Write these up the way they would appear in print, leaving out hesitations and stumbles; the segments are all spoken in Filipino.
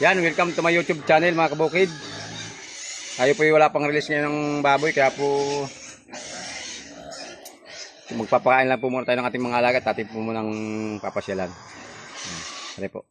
Yan, welcome to my YouTube channel mga kabukid. Tayo po wala pang release ngayon ng baboy, kaya po magpapakain lang po muna tayo ng ating mga alaga at ating po munang papasyalan. Ano po.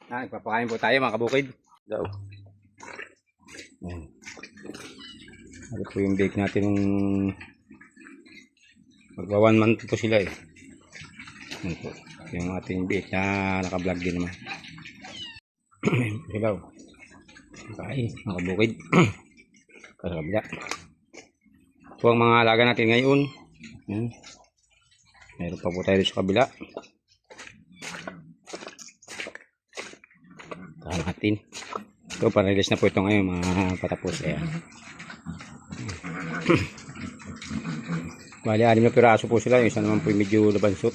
Nagpapakain po tayo mga kabukid. Daw. Ano po yung bake natin nung magwa 1 month po sila eh. Ano po, yung ating bake na naka-vlog din naman. Daw. Okay, mga kabukid. Para kabila. Ito ang mga alaga natin ngayon. Meron pa po tayo sa kabila. Natin. So, para-release na po ito ngayon mga patapos. Ayan. Bali, 6 na piraso po sila. Yung isa naman po yung medyo labansot.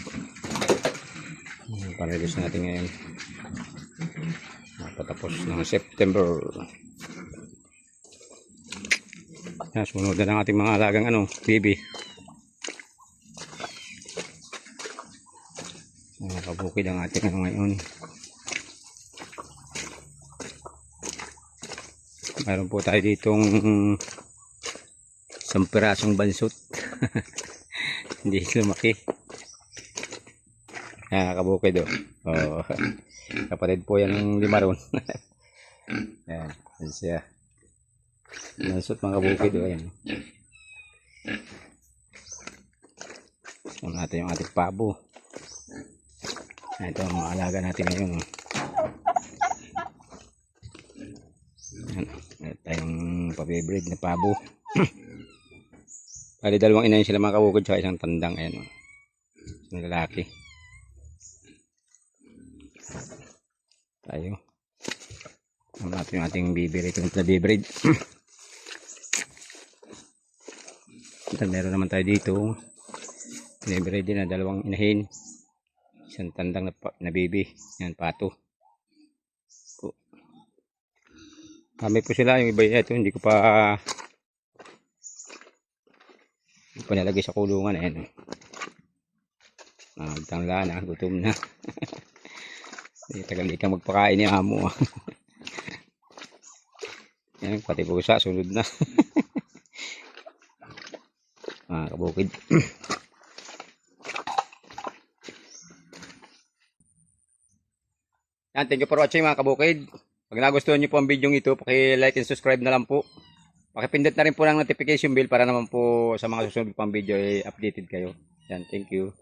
Para-release natin ngayon. Patapos ng September. Sunod na lang ating mga alagang baby. Kabukid ang ating ngayon. Meron po tayo ditong 1 pirasong bansot. Hindi lumaki. Kabukid oh. Kapatid po yan ng limaron. Yan, yan siya. Bansot mga kabukid ayan. So, natin yung ating pabo. Ito ang mga alaga natin ngayon. Tayong pabibreed na pabo. Bali, 2 inahin sila mga kabukid sa isang tandang. Ayan, isang lalaki. Tayo. Ang natin yung ating bibreed. Ito na bibreed. Meron naman tayo dito. Bibreed din na 2 inahin. Isang tandang na bibi. Yan, pato. Kami po sila, yung iba ito, hindi ko pa nalagay sa kulungan. Ayan. Magtangla na, gutom na. Tagal di ka magpakain ni amo. Ayan, pati pusa, sunod na. Kabukid. Yan, thank you for watching mga kabukid. Pag nagustuhan nyo po ang video ito, paki-like and subscribe na lang po. Pakipindot na rin po ng notification bell para naman po sa mga susunod pang video ay updated kayo. Yan, thank you.